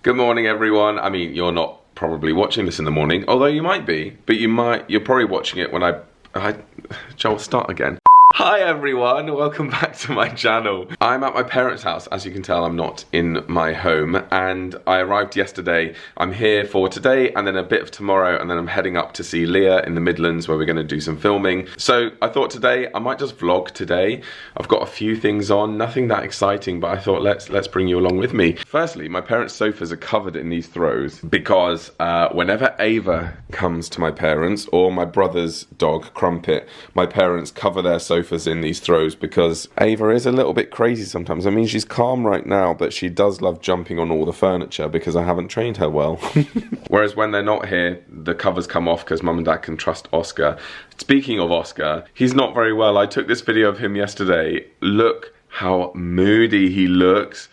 Good morning, everyone. I mean, you're not probably watching this in the morning, although you might be, but you're probably watching it when Joel, start again. Hi everyone, welcome back to my channel. I'm at my parents' house. As you can tell, I'm not in my home, and I arrived yesterday. I'm here for today and then a bit of tomorrow, and then I'm heading up to see Leah in the Midlands where we're going to do some filming. So I thought today I might just vlog today. I've got a few things on, nothing that exciting, but I thought let's bring you along with me. Firstly, my parents' sofas are covered in these throws because whenever Ava comes to my parents, or my brother's dog Crumpet, my parents cover their sofas in these throws because Ava is a little bit crazy sometimes. I mean, she's calm right now, but she does love jumping on all the furniture because I haven't trained her well. Whereas when they're not here, the covers come off because mum and dad can trust Oscar. Speaking of Oscar, he's not very well. I took this video of him yesterday. Look how moody he looks.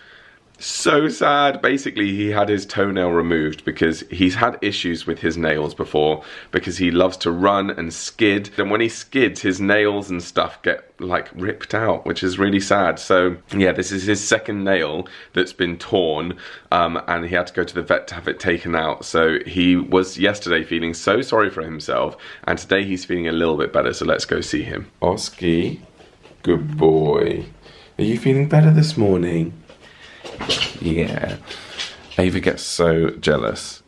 So sad. Basically, he had his toenail removed because he's had issues with his nails before because he loves to run and skid, and when he skids, his nails and stuff get like ripped out, which is really sad. So yeah, this is his second nail that's been torn, and he had to go to the vet to have it taken out. So he was yesterday feeling so sorry for himself, and today he's feeling a little bit better, so let's go see him. Oski, good boy. Are you feeling better this morning? Yeah, Ava gets so jealous.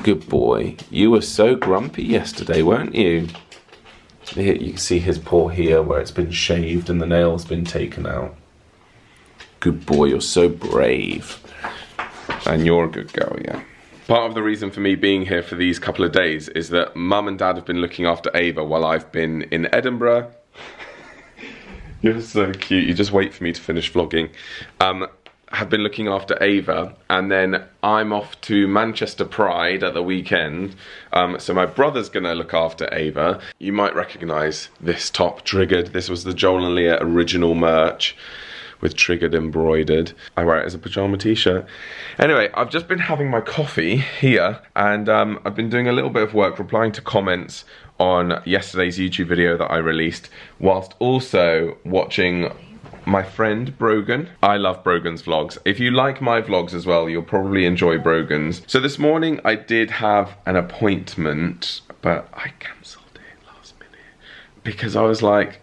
Good boy. You were so grumpy yesterday, weren't you? Here, you can see his paw here where it's been shaved and the nail's been taken out. Good boy, you're so brave. And you're a good girl, yeah. Part of the reason for me being here for these couple of days is that mum and dad have been looking after Ava while I've been in Edinburgh. You're so cute. You just wait for me to finish vlogging. Have been looking after Ava, and then I'm off to Manchester Pride at the weekend. So my brother's gonna look after Ava. You might recognise this top, Triggered. This was the Joel and Leah original merch with Triggered embroidered. I wear it as a pajama t-shirt. Anyway, I've just been having my coffee here, and I've been doing a little bit of work replying to comments on yesterday's YouTube video that I released, whilst also watching my friend Brogan. I love Brogan's vlogs. If you like my vlogs as well, you'll probably enjoy Brogan's. So this morning I did have an appointment, but I cancelled it last minute because I was like,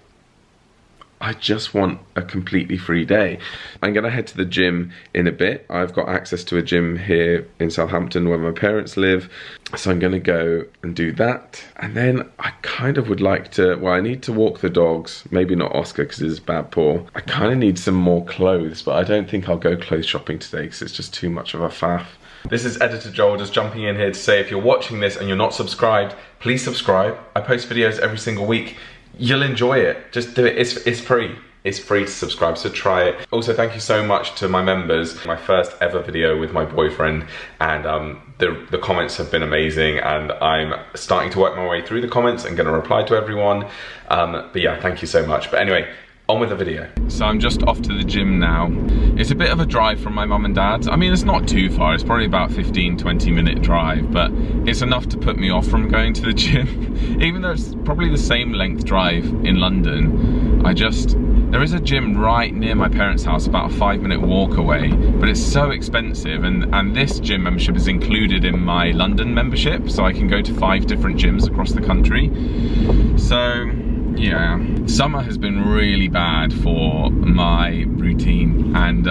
I just want a completely free day. I'm gonna head to the gym in a bit. I've got access to a gym here in Southampton where my parents live. So I'm gonna go and do that. And then I kind of would like to, well, I need to walk the dogs. Maybe not Oscar because he's bad paw. I kind of need some more clothes, but I don't think I'll go clothes shopping today because it's just too much of a faff. This is Editor Joel just jumping in here to say if you're watching this and you're not subscribed, please subscribe. I post videos every single week. You'll enjoy it. Just do it. It's free. It's free to subscribe, so try it. Also, thank you so much to my members. My first ever video with my boyfriend, and the comments have been amazing, and I'm starting to work my way through the comments and gonna reply to everyone. But yeah, thank you so much. But anyway, on with the video. So I'm just off to the gym now. It's a bit of a drive from my mum and dad's. I mean, it's not too far. It's probably about 15-20 minute drive, but it's enough to put me off from going to the gym. Even though it's probably the same length drive in London, there is a gym right near my parents' house, about a 5-minute walk away, but it's so expensive, and this gym membership is included in my London membership, so I can go to 5 different gyms across the country. So yeah, summer has been really bad for my routine, and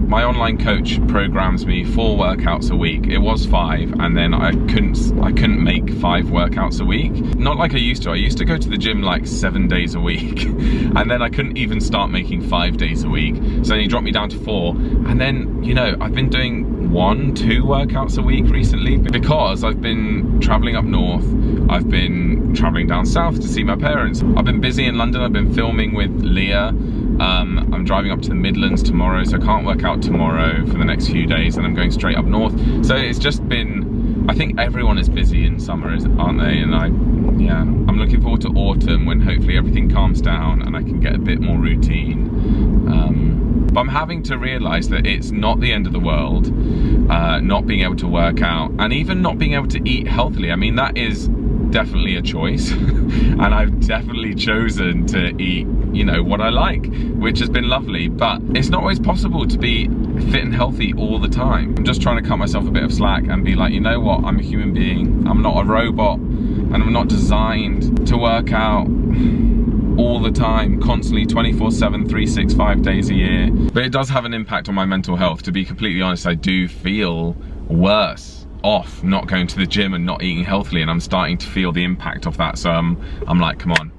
my online coach programs me 4 workouts a week. It was 5, and then I couldn't make 5 workouts a week. Not like I used to. I used to go to the gym like 7 days a week, and then I couldn't even start making 5 days a week. So then he dropped me down to 4, and then, you know, I've been doing 1-2 workouts a week recently because I've been traveling up north. I've been traveling down south to see my parents. I've been busy in London. I've been filming with Leah. I'm driving up to the Midlands tomorrow, so I can't work out tomorrow for the next few days, and I'm going straight up north. So it's just been, I think everyone is busy in summer, aren't they? And I'm looking forward to autumn when hopefully everything calms down and I can get a bit more routine. But I'm having to realise that it's not the end of the world, not being able to work out, and even not being able to eat healthily. I mean, that is definitely a choice, and I've definitely chosen to eat, you know, what I like, which has been lovely. But it's not always possible to be fit and healthy all the time. I'm just trying to cut myself a bit of slack and be like, you know what, I'm a human being, I'm not a robot, and I'm not designed to work out all the time, constantly, 24/7, 365 days a year. But it does have an impact on my mental health. To be completely honest, I do feel worse off not going to the gym and not eating healthily, and I'm starting to feel the impact of that. So I'm like, come on,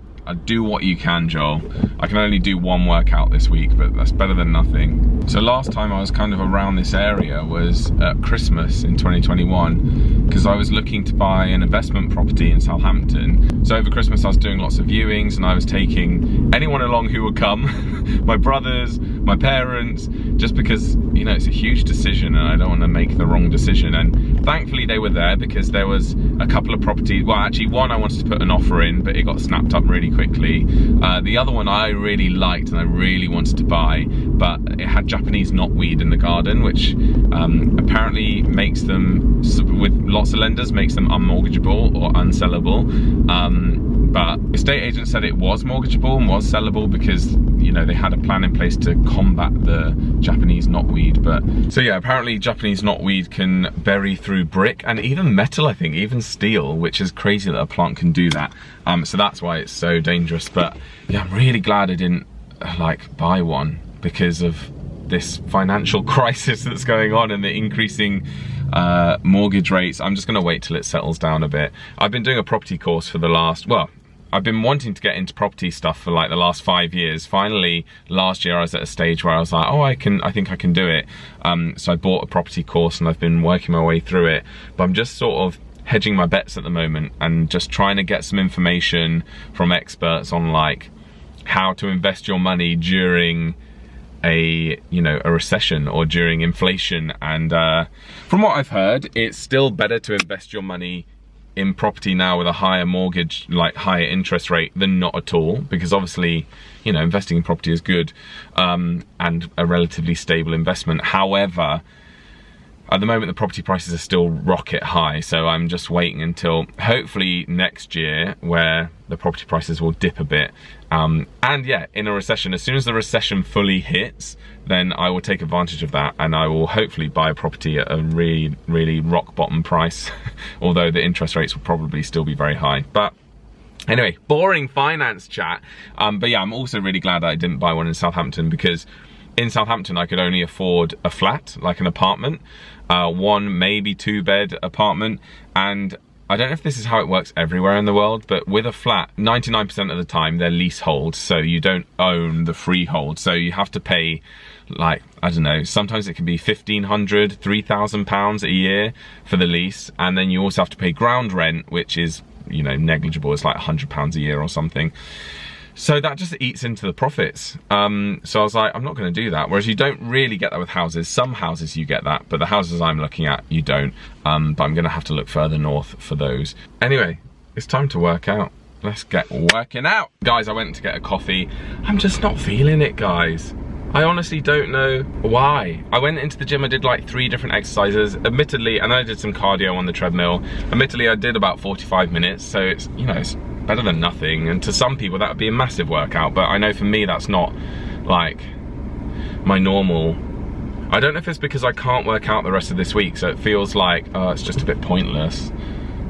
do what you can, Joel. I can only do one workout this week, but that's better than nothing. So last time I was kind of around this area was at Christmas in 2021, because I was looking to buy an investment property in Southampton. So over Christmas I was doing lots of viewings, and I was taking anyone along who would come, my brothers, my parents, just because, you know, it's a huge decision and I don't want to make the wrong decision. And thankfully they were there, because there was a couple of properties, well actually one I wanted to put an offer in, but it got snapped up really quickly. The other one I really liked and I really wanted to buy, but it had Japanese knotweed in the garden, which apparently makes them, with lots of lenders, makes them unmortgageable or unsellable. But estate agent said it was mortgageable and was sellable, because, you know, they had a plan in place to combat the Japanese knotweed. But so yeah, apparently Japanese knotweed can bury through brick and even metal, I think, even steel, which is crazy that a plant can do that. So that's why it's so dangerous. But yeah, I'm really glad I didn't like buy one, because of this financial crisis that's going on and the increasing mortgage rates. I'm just gonna wait till it settles down a bit. I've been doing a property course for the last, well, I've been wanting to get into property stuff for like the last 5 years. Finally, last year I was at a stage where I was like, oh, I think I can do it. So I bought a property course and I've been working my way through it. But I'm just sort of hedging my bets at the moment and just trying to get some information from experts on like how to invest your money during a recession or during inflation. And from what I've heard, it's still better to invest your money in property now with a higher mortgage, like higher interest rate, than not at all, because obviously, you know, investing in property is good and a relatively stable investment. However, at the moment the property prices are still rocket high, so I'm just waiting until hopefully next year, where the property prices will dip a bit. And yeah, in a recession, as soon as the recession fully hits, then I will take advantage of that and I will hopefully buy a property at a really, really rock bottom price, although the interest rates will probably still be very high. But anyway, boring finance chat. But yeah, I'm also really glad that I didn't buy one in Southampton, because in Southampton I could only afford a flat, like an apartment, one, maybe 2-bed apartment. And I don't know if this is how it works everywhere in the world, but with a flat, 99% of the time they're leasehold, so you don't own the freehold. So you have to pay, like, I don't know, sometimes it can be £1,500, £3,000 a year for the lease. And then you also have to pay ground rent, which is, you know, negligible. It's like £100 a year or something. So that just eats into the profits. So I was like, I'm not gonna do that. Whereas you don't really get that with houses. Some houses you get that, but the houses I'm looking at, you don't. But I'm gonna have to look further north for those. Anyway, it's time to work out. Let's get working out. Guys, I went to get a coffee. I'm just not feeling it, guys. I honestly don't know why. I went into the gym, I did like 3 different exercises, admittedly, and then I did some cardio on the treadmill. Admittedly, I did about 45 minutes, so it's, you know, it's better than nothing. And to some people that would be a massive workout, but I know for me that's not like my normal. I don't know if it's because I can't work out the rest of this week, so it feels like, oh, it's just a bit pointless.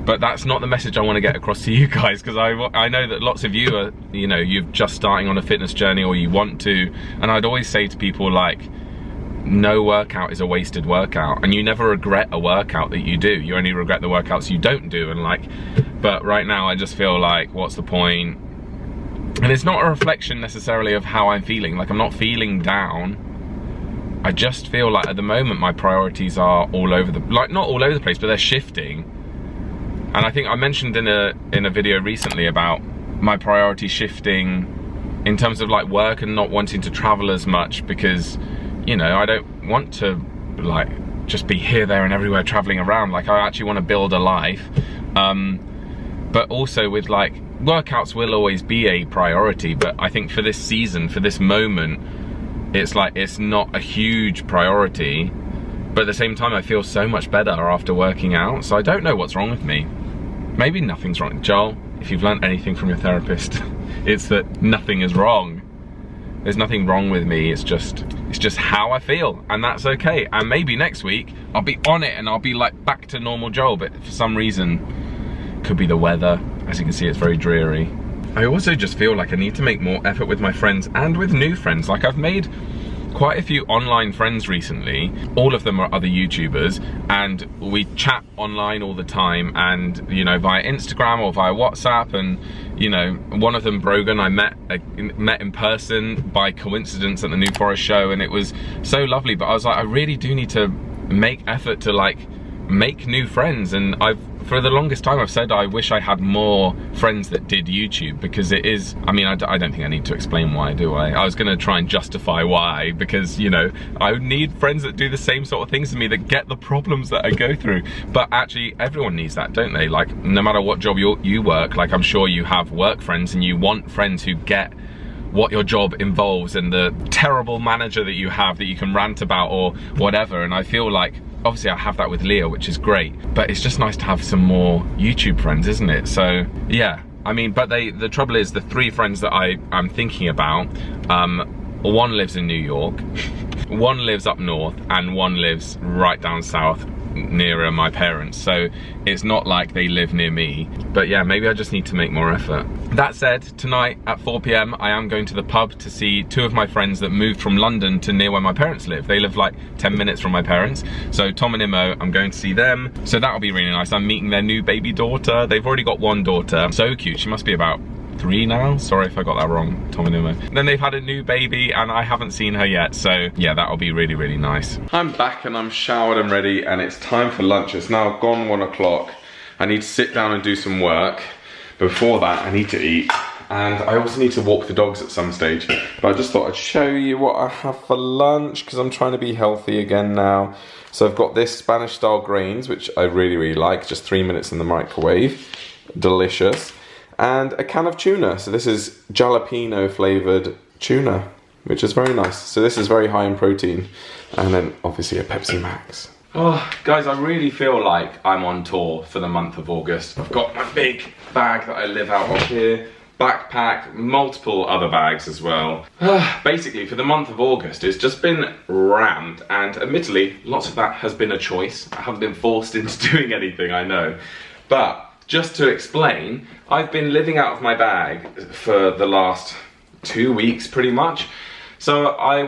But that's not the message I want to get across to you guys, because I know that lots of you are, you know, you're just starting on a fitness journey, or you want to. And I'd always say to people, like, no workout is a wasted workout, and you never regret a workout that you do. You only regret the workouts you don't do. And like, but right now I just feel like, what's the point? And it's not a reflection necessarily of how I'm feeling. Like, I'm not feeling down. I just feel like at the moment my priorities are all over the, like, not all over the place, but they're shifting. And I think I mentioned in a video recently about my priority shifting in terms of like work and not wanting to travel as much, because, you know, I don't want to like just be here, there and everywhere traveling around. Like, I actually want to build a life. But also with like, workouts will always be a priority, but I think for this season, for this moment, it's like, it's not a huge priority. But at the same time, I feel so much better after working out. So I don't know what's wrong with me. Maybe nothing's wrong. Joel, if you've learned anything from your therapist, it's that nothing is wrong. There's nothing wrong with me. It's just how I feel, and that's okay. And maybe next week I'll be on it and I'll be like back to normal Joel, but for some reason, could be the weather. As you can see, it's very dreary. I also just feel like I need to make more effort with my friends and with new friends. Like, I've made quite a few online friends recently. All of them are other YouTubers, and we chat online all the time, and you know, via Instagram or via WhatsApp. And you know, one of them, Brogan, I met in person by coincidence at the New Forest show, and it was so lovely. But I was like, I really do need to make effort to like make new friends. And for the longest time I've said I wish I had more friends that did YouTube, because it is, I mean, I don't think I need to explain why, do I? I was gonna try and justify why, because you know, I need friends that do the same sort of things as me, that get the problems that I go through. But actually everyone needs that, don't they? Like, no matter what job you work, like I'm sure you have work friends, and you want friends who get what your job involves and the terrible manager that you have that you can rant about or whatever. And I feel like, obviously I have that with Leah, which is great, but it's just nice to have some more YouTube friends, isn't it? So yeah, I mean, but the trouble is, the 3 friends that I'm thinking about, one lives in New York, one lives up north, and one lives right down south nearer my parents. So it's not like they live near me. But yeah, maybe I just need to make more effort. That said, tonight at 4 p.m. I am going to the pub to see 2 of my friends that moved from London to near where my parents live. They live like 10 minutes from my parents. So Tom and Imo, I'm going to see them. So that'll be really nice. I'm meeting their new baby daughter. They've already got one daughter. So cute. She must be about 3 now. Sorry if I got that wrong, Tom and Imo. Then they've had a new baby and I haven't seen her yet. So yeah, that'll be really, really nice. I'm back and I'm showered and ready, and it's time for lunch. It's now gone 1 o'clock. I need to sit down and do some work. Before that, I need to eat. And I also need to walk the dogs at some stage. But I just thought I'd show you what I have for lunch, because I'm trying to be healthy again now. So I've got this Spanish style grains, which I really, really like. Just 3 minutes in the microwave. Delicious. And a can of tuna. So this is jalapeno flavored tuna, which is very nice. So this is very high in protein. And then obviously a Pepsi Max. Oh, guys, I really feel like I'm on tour for the month of August. I've got my big bag that I live out of here, backpack, multiple other bags as well. Basically, for the month of August, it's just been rammed, and admittedly, lots of that has been a choice. I haven't been forced into doing anything, I know. But just to explain, I've been living out of my bag for the last 2 weeks, pretty much. So I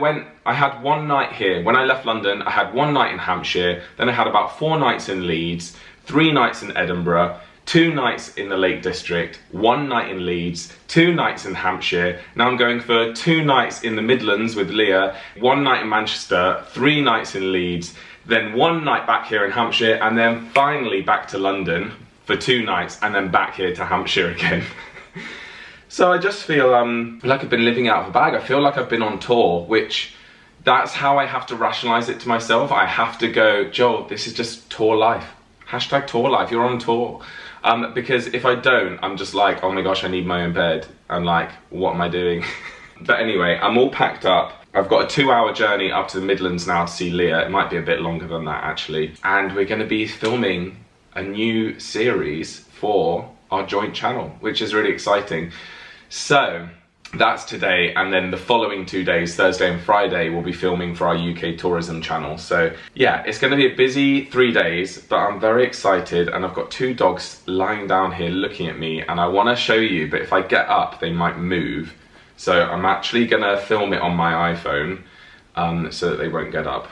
had 1 night here. When I left London, I had 1 night in Hampshire, then I had about 4 nights in Leeds, 3 nights in Edinburgh, 2 nights in the Lake District, 1 night in Leeds, 2 nights in Hampshire. Now I'm going for 2 nights in the Midlands with Leah, 1 night in Manchester, 3 nights in Leeds, then 1 night back here in Hampshire, and then finally back to London for 2 nights, and then back here to Hampshire again. So I just feel like I've been living out of a bag. I feel like I've been on tour, which that's how I have to rationalize it to myself. I have to go, Joel, this is just tour life. Hashtag tour life, you're on tour. Because if I don't, I'm just like, oh my gosh, I need my own bed. I'm like, what am I doing? But anyway, I'm all packed up. I've got a 2-hour journey up to the Midlands now to see Leah. It might be a bit longer than that, actually. And we're gonna be filming a new series for our joint channel, which is really exciting. So that's today, and then the following 2 days, Thursday and Friday, we'll be filming for our UK tourism channel. So yeah, it's going to be a busy 3 days, but I'm very excited, and I've got 2 dogs lying down here looking at me, and I want to show you, but if I get up they might move. So I'm actually going to film it on my iPhone so that they won't get up.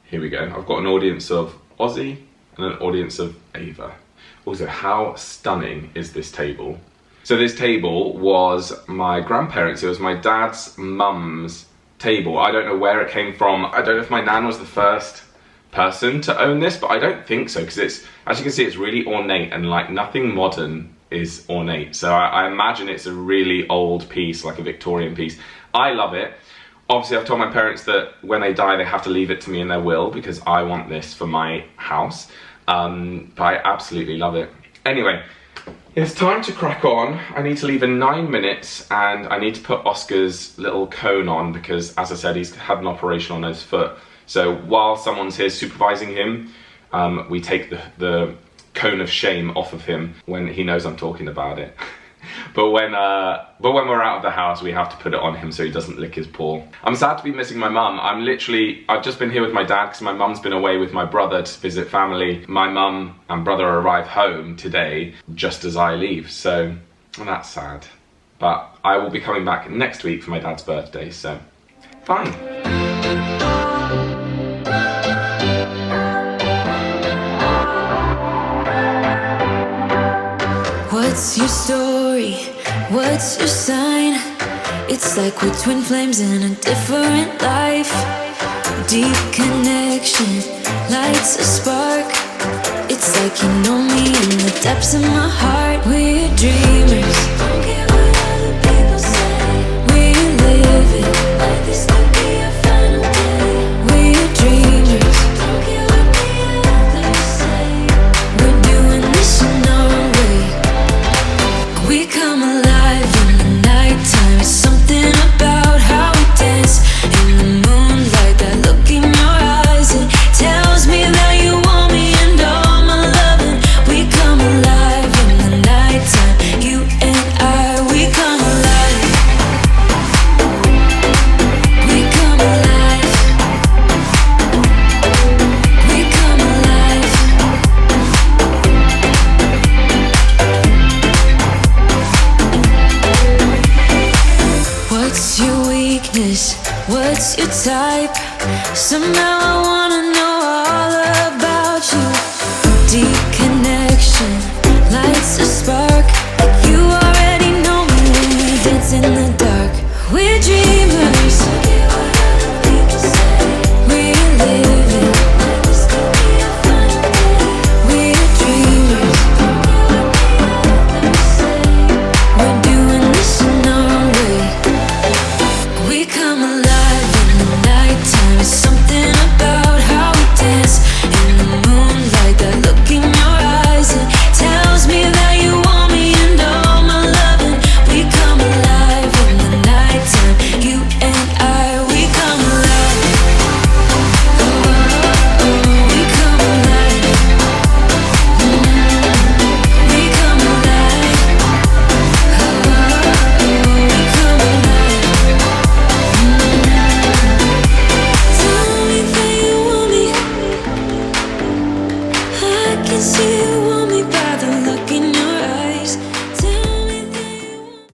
Here we go. I've got an audience of Aussie and an audience of Ava. Also, how stunning is this table? So this table was my grandparents', it was my dad's mum's table. I don't know where it came from. I don't know if my nan was the first person to own this, but I don't think so, because it's, as you can see, it's really ornate, and like nothing modern is ornate. So I imagine it's a really old piece, like a Victorian piece. I love it. Obviously, I've told my parents that when they die, they have to leave it to me in their will, because I want this for my house. But I absolutely love it. Anyway, it's time to crack on. I need to leave in 9 minutes, and I need to put Oscar's little cone on because, as I said, he's had an operation on his foot. So while someone's here supervising him, we take the cone of shame off of him when he knows I'm talking about it. But when we're out of the house, we have to put it on him so he doesn't lick his paw. I'm sad to be missing my mum. I've just been here with my dad because my mum's been away with my brother to visit family. My mum and brother arrive home today just as I leave, so that's sad. But I will be coming back next week for my dad's birthday, so fine. What's your story? What's your sign? It's like we're twin flames in a different life. Deep connection lights a spark. It's like you know me in the depths of my heart. We're dreamers, don't care what other people say. We're living like this could be our final day. We're dreamers, don't care what the others say. We're doing this in our own way. We come alive in the nighttime. It's something about how we dance in the moonlight. That look in your eyes, it tells me that you want me and all my loving. We come alive in the nighttime. You and I, we come alive. We come alive. We come alive. What's your weakness? What's your type? Somehow